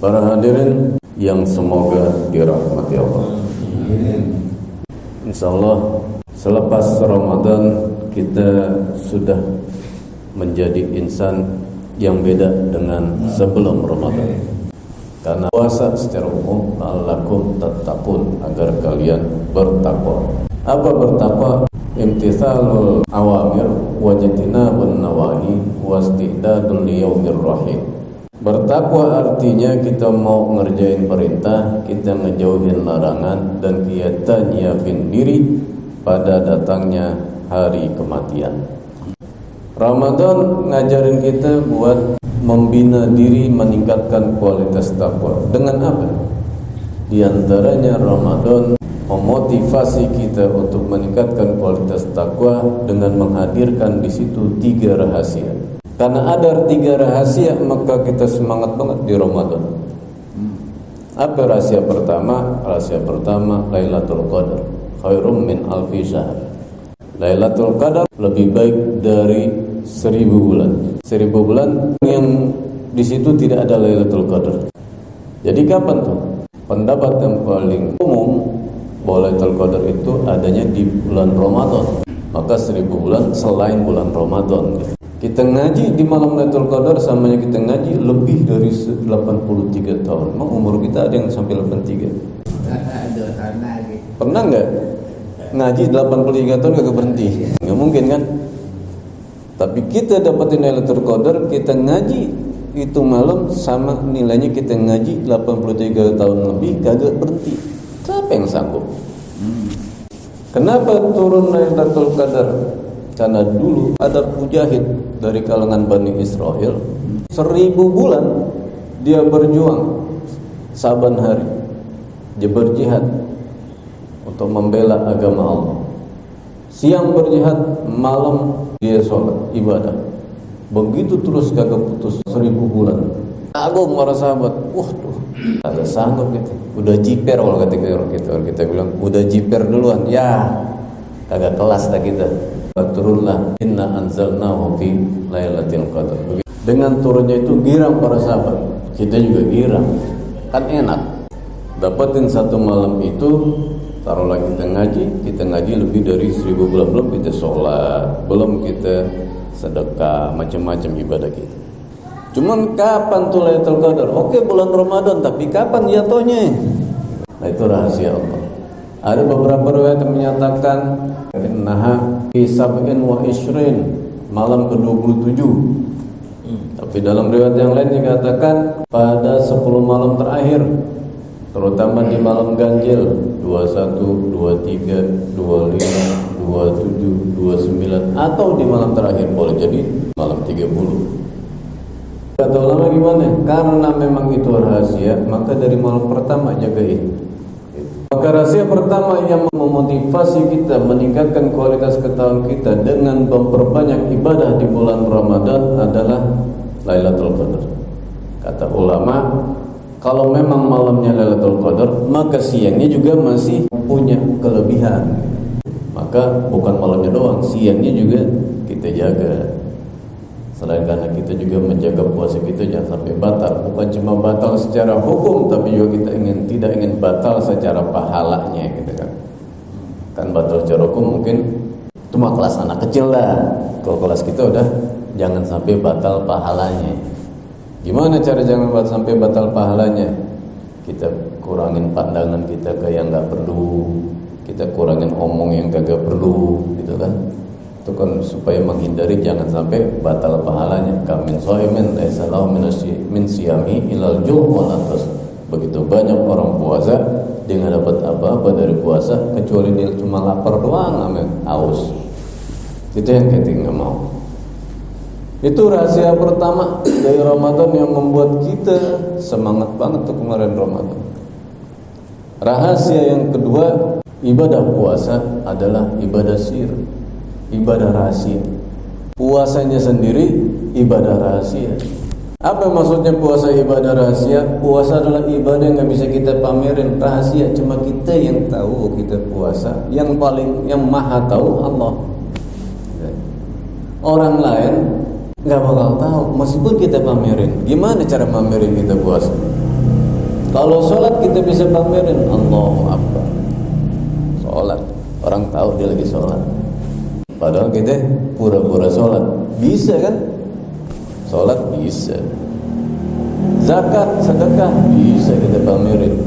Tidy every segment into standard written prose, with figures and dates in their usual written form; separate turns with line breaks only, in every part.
Para hadirin yang semoga dirahmati Allah. Insyaallah selepas Ramadan kita sudah menjadi insan yang beda dengan sebelum Ramadan. Karena puasa secara umum la'allakum tattaqun, agar kalian bertakwa. Apa bertakwa? Imtithalul awamir wajtinabun nawahi wastidadul liyaumir rahim. Bertakwa artinya kita mau ngerjain perintah, kita ngejauhin larangan, dan kita nyiapin diri pada datangnya hari kematian. Ramadan ngajarin kita buat membina diri, meningkatkan kualitas takwa. Dengan apa? Di antaranya Ramadan memotivasi kita untuk meningkatkan kualitas takwa dengan menghadirkan di situ 3 rahasia. Karena ada 3 rahasia, maka kita semangat banget di Ramadan. Apa rahasia pertama? Rahasia pertama Lailatul Qadar khairum min alfi syahr. Lailatul Qadar lebih baik dari 1000 bulan. 1000 bulan yang di situ tidak ada Lailatul Qadar. Jadi kapan tuh? Pendapat yang paling umum bahwa Lailatul Qadar itu adanya di bulan Ramadan. Maka 1000 bulan selain bulan Ramadan. Kita ngaji di malam Lailatul Qadar samanya kita ngaji lebih dari 83 tahun. Emang umur kita ada yang sampai 83? Pernah nggak ngaji 83 tahun gak berhenti? Nggak mungkin kan? Tapi kita dapetin Lailatul Qadar, kita ngaji itu malam sama nilainya kita ngaji 83 tahun lebih kagak berhenti. Siapa yang sanggup? Kenapa turun Lailatul Qadar? Karena dulu ada mujahid dari kalangan Bani Israel 1000 bulan dia berjuang saban hari, dia berjihad untuk membela agama Allah. Siang berjihad, malam dia sholat ibadah. Begitu terus kagak putus 1000 bulan. Agung para sahabat, tuh kagak sanggup gitu. Udah jiper kalau kita bilang udah jiper duluan, ya kagak kelas dah kita. Turunlah inna anzalnahu fi lailatul qadar. Dengan turunnya itu girang para sahabat. Kita juga girang. Kan enak. Dapetin satu malam itu, taruhlah kita ngaji lebih dari 1000 bulan, belum kita sholat, belum kita sedekah, macam-macam ibadah kita. Cuman kapan tuh Lailatul Qadar? Oke, bulan Ramadan, tapi kapan jatuhnya? Nah, itu rahasia Allah. Ada beberapa riwayat yang menyatakan innaha fi sab'in wa ishrin, malam ke-27. Tapi dalam riwayat yang lain dikatakan pada 10 malam terakhir, terutama di malam ganjil 21, 23, 25, 27, 29, atau di malam terakhir boleh jadi malam 30. Kata ulama gimana? Karena memang itu rahasia, maka dari malam pertama jagain. Maka rahasia pertama yang memotivasi kita meningkatkan kualitas ketahuan kita dengan memperbanyak ibadah di bulan Ramadan adalah Lailatul Qadar. Kata ulama, kalau memang malamnya Lailatul Qadar, maka siangnya juga masih punya kelebihan. Maka bukan malamnya doang, siangnya juga kita jaga. Selain karena kita juga menjaga puasa kita jangan sampai batal. Bukan cuma batal secara hukum, tapi juga kita tidak ingin batal secara pahalanya gitu kan. Kan batal secara hukum mungkin cuma kelas anak kecil lah. Kalau kelas kita udah jangan sampai batal pahalanya. Gimana cara jangan sampai batal pahalanya? Kita kurangin pandangan kita ke yang gak perlu, kita kurangin omong yang kagak perlu gitu kan. Itu kan supaya menghindari jangan sampai batal pahalanya. Kamin shaimin laisa lahu min siyami ilal ju' wal atas. Begitu banyak orang puasa dia nggak dapat apa-apa dari puasa kecuali dia cuma lapar doang, haus. Itu yang kita nggak mau. Itu rahasia pertama dari Ramadan yang membuat kita semangat banget tuh kemarin Ramadan. Rahasia yang kedua, ibadah puasa adalah ibadah sir, ibadah rahasia. Puasanya sendiri ibadah rahasia. Apa maksudnya puasa ibadah rahasia? Puasa adalah ibadah yang gak bisa kita pamerin, rahasia. Cuma kita yang tahu kita puasa. Yang maha tahu Allah. Orang lain gak bakal tahu, meskipun kita pamerin. Gimana cara pamerin kita puasa? Kalau sholat kita bisa pamerin, Allahu Akbar. Sholat, orang tahu dia lagi sholat. Padahal kita pura-pura sholat. Bisa kan? Sholat bisa. Zakat, sedekah bisa kita pamerin.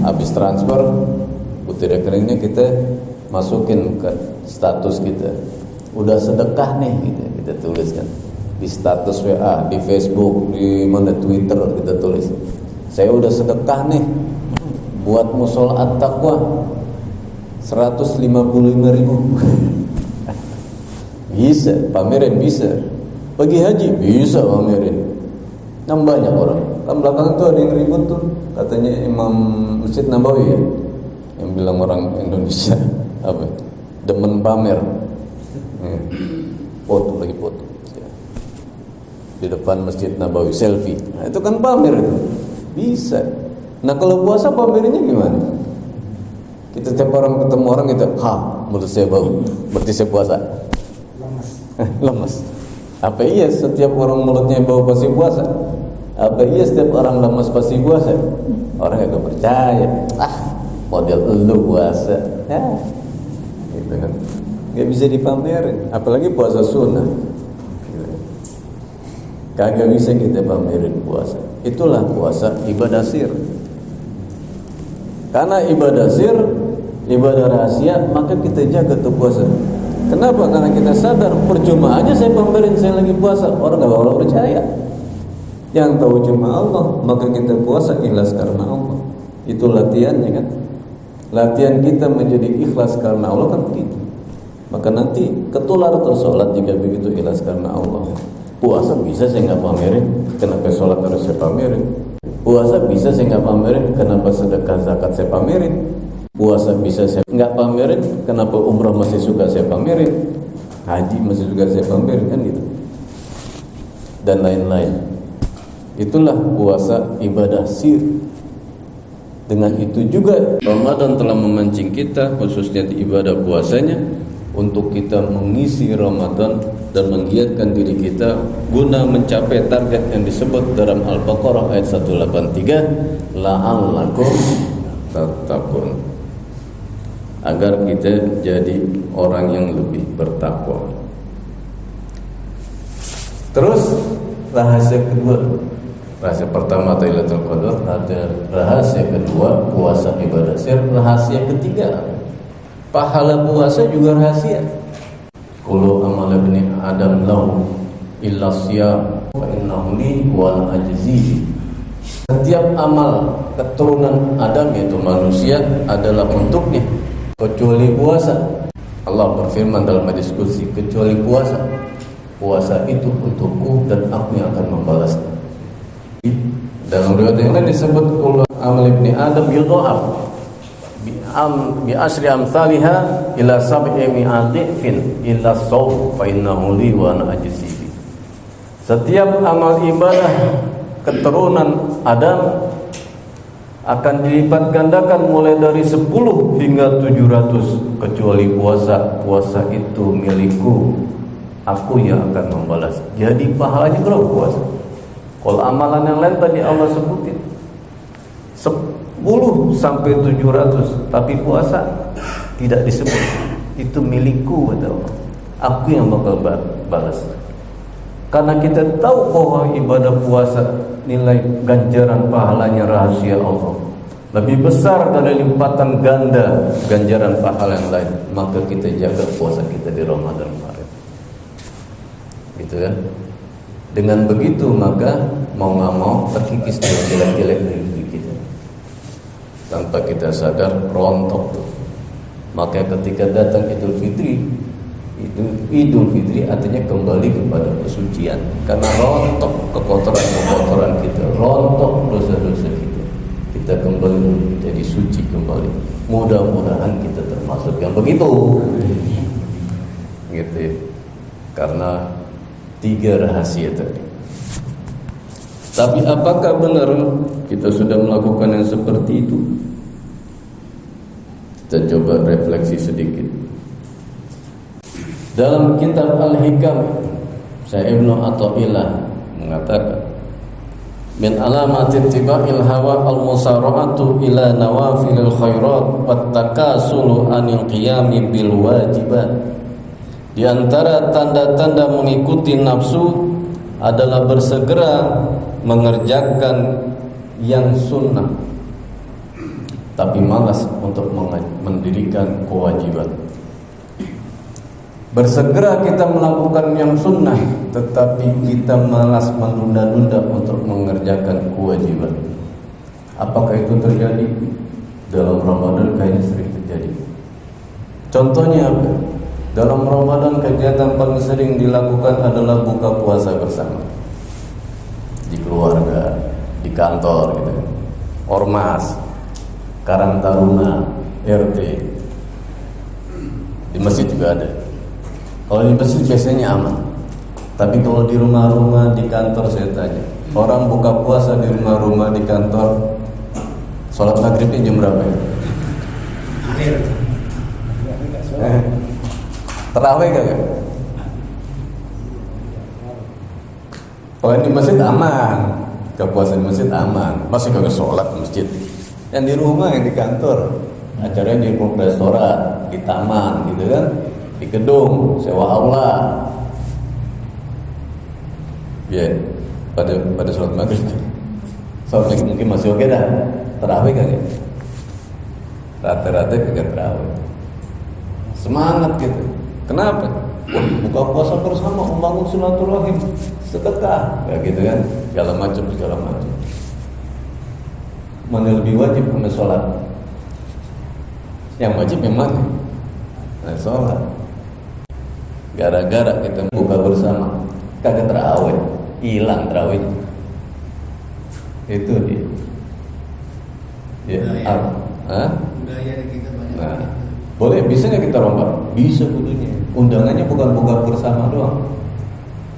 Habis transfer, putih rekeningnya kita masukin ke status kita. Udah sedekah nih, gitu. Kita tuliskan di status WA, di Facebook, di mana Twitter kita tulis. Saya udah sedekah nih buat musola at-taqwa 155.000. Bisa pamerin, bisa. Pergi haji bisa pamerin. Kan banyak orang. Kan belakangan tuh ada yang ribut tuh, katanya Imam Masjid Nabawi ya, yang bilang orang Indonesia apa? Demen pamer. Foto lagi foto di depan Masjid Nabawi, selfie. Nah, itu kan pamer itu. Bisa. Nah, kalau puasa pamerinnya gimana? Kita tiap orang ketemu orang kita, mulut saya bau, berarti saya puasa. Lemes. Apa iya setiap orang mulutnya bau pasti puasa? Apa iya setiap orang lemes pasti puasa? Orang gak percaya. Model lu puasa. Gitu kan. Gak bisa dipamerin, apalagi puasa sunnah. Kagak bisa kita pamerin puasa. Itulah puasa ibadah sir. Karena ibadah sir, ibadah rahasia, maka kita jaga tuh puasa. Kenapa? Karena kita sadar percuma aja saya pamerin saya lagi puasa, orang gak bakal percaya. Yang tahu cuma Allah, maka kita puasa ikhlas karena Allah. Itu latihannya kan. Latihan kita menjadi ikhlas karena Allah kan begitu. Maka nanti ketular tuh sholat jika begitu ikhlas karena Allah. Puasa bisa saya nggak pamerin, kenapa sholat harus saya pamerin? Puasa bisa saya nggak pamerin, kenapa sedekah zakat saya pamerin? Puasa bisa saya nggak pamerin, kenapa umrah masih suka saya pamerin? Haji masih suka saya pamerin, kan gitu. Dan lain-lain. Itulah puasa ibadah sir. Dengan itu juga Ramadan telah memancing kita, khususnya di ibadah puasanya, untuk kita mengisi Ramadan dan menggiatkan diri kita guna mencapai target yang disebut dalam Al-Baqarah ayat 183, la'allakum tattaqun, agar kita jadi orang yang lebih bertakwa. Terus rahasia kedua, rahasia pertama Lailatul Qadar, rahasia kedua puasa ibadah sir, rahasia ketiga pahala puasa juga rahasia. Kullu amal ibni Adam lahu illa siyam fa innahu li wa ajzi. Setiap amal keturunan Adam, yaitu manusia, adalah untuknya kecuali puasa. Allah berfirman dalam hadis qudsi, kecuali puasa. Puasa itu untukku dan aku yang akan membalasnya. Dalam riwayat yang lain disebut kullu amal ibni Adam yudha'af bi asri amsalha ila sab'i mi'atin illa shaum fa innahu li wa ana ajzi. Setiap amal ibadah keturunan Adam akan dilipat gandakan mulai dari 10 hingga 700 kecuali puasa. Puasa itu milikku, aku yang akan membalas. Jadi pahalanya berapa puasa? Kalau amalan yang lain tadi Allah sebutin 10 sampai 700, tapi puasa tidak disebut. Itu milikku, kata Allah. Aku yang bakal balas. Karena kita tahu bahwa ibadah puasa nilai ganjaran pahalanya rahasia Allah lebih besar dari limpatan ganda ganjaran pahala yang lain, maka kita jaga puasa kita di Ramadan kemarin. Gitu kan? Dengan begitu maka mau nggak mau terkikis dengan jelek-jelek dari diri kita. Tanpa kita sadar rontok tuh. Maka ketika datang Idul Fitri, Idul Fitri artinya kembali kepada kesucian. Karena rontok kekotoran kita, rontok dosa-dosa kita. Kita kembali menjadi suci kembali. Mudah-mudahan kita termasuk yang begitu. Gitu ya. Karena 3 rahasia tadi. Tapi apakah benar kita sudah melakukan yang seperti itu? Kita coba refleksi sedikit. Dalam kitab Al-Hikam, Syekh Ibnu Athaillah mengatakan, min alamati ittiba'il hawa al-musara'atu ila nawafilil khairat wat takasulu anil qiyami bil wajibat. Di antara tanda-tanda mengikuti nafsu adalah bersegera mengerjakan yang sunnah tapi malas untuk mendirikan kewajiban. Bersegera kita melakukan yang sunnah tetapi kita malas menunda-nunda untuk mengerjakan kewajiban. Apakah itu terjadi? Dalam Ramadan kayaknya sering terjadi. Contohnya apa? Dalam Ramadan kegiatan paling sering dilakukan adalah buka puasa bersama. Di keluarga, di kantor gitu. Ormas, Karang Taruna, RT. Di masjid juga ada. Kalau di masjid biasanya aman. Tapi kalau di rumah-rumah, di kantor saya tanya, orang buka puasa di rumah-rumah, di kantor, sholat maghribnya jam berapa ya? Terawih kagak? Kalau di masjid aman, buka puasa di masjid aman, masih kagak sholat di masjid. Yang di rumah, yang di kantor, acaranya di restoran, di taman, gitu kan? Di gedung, sewa aula. Ya, pada sholat maghrib. Sholat maghrib mungkin masih oke dah. Terawih kan ya? Rata-rata kagak terawih. Semangat gitu. Kenapa? Buka puasa bersama, membangun silaturahim, sedekah, kayak gitu kan? Segala macam. Mana lebih wajib sama sholat? Yang wajib yang mana? Nah, sholat. Gara-gara kita buka bersama, kagak terawih, hilang terawih. Itu dia. Ya, budaya kita banyak. Nah, boleh, bisa nggak kita rombak? Bisa kudunya. Undangannya bukan buka bersama doang.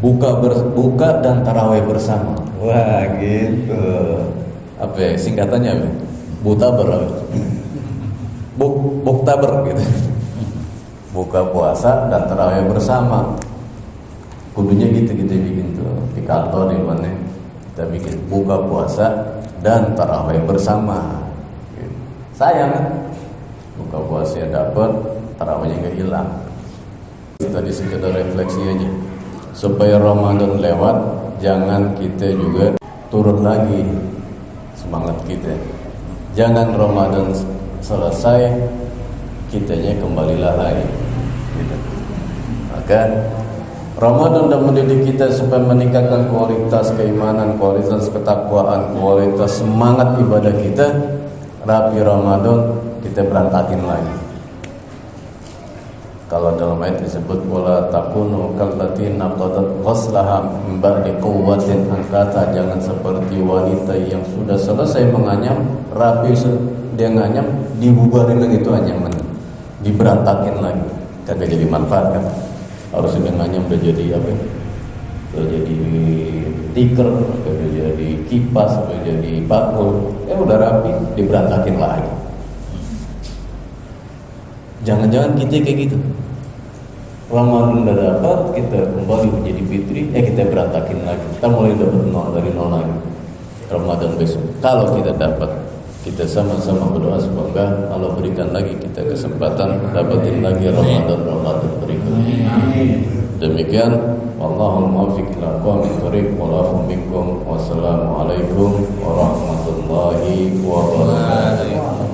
Buka dan tarawih bersama. Wah, gitu. Apa ya, singkatannya apa? Buktaber. Buktaber gitu. Buka puasa dan tarawih bersama. Kudunya gitu kita bikin tuh di kantor di mana kita bikin buka puasa dan tarawih bersama. Sayang kan? Buka puasa dapat, tarawihnya nggak hilang. Tadi sekedar refleksi aja supaya Ramadan lewat, jangan kita juga turun lagi semangat kita. Jangan Ramadan selesai kitanya kembalilah lagi gitu. Maka Ramadan dan mendidik kita supaya meningkatkan kualitas keimanan, kualitas ketakwaan, kualitas semangat ibadah kita. Rapi Ramadan kita berantakin lagi. Kalau dalam ayat disebut wala takunu kallati naqadat ghaslaha min ba'di quwwatin angkata, jangan seperti wanita yang sudah selesai menganyam, rapi dia nganyam, dibubarin lagi itu anyaman, diberantakin lagi, kagak jadi manfaat kan. Harusnya nganyam udah jadi apa? Udah jadi tikar, udah jadi kipas, udah jadi bakul, udah rapi, diberantakin lagi. Jangan-jangan kita kayak gitu. Ramadan udah dapat, kita kembali menjadi fitri, kita berantakin lagi. Kita mulai dapat dari nol lagi. Ramadan besok, kalau kita dapat, kita sama-sama berdoa semoga Allah berikan lagi kita kesempatan dapatin lagi Ramadan berikutnya. Demikian, wallahul muwaffiq ila aqwamit thoriq, walafu minkum, wassalamualaikum warahmatullahi wabarakatuh.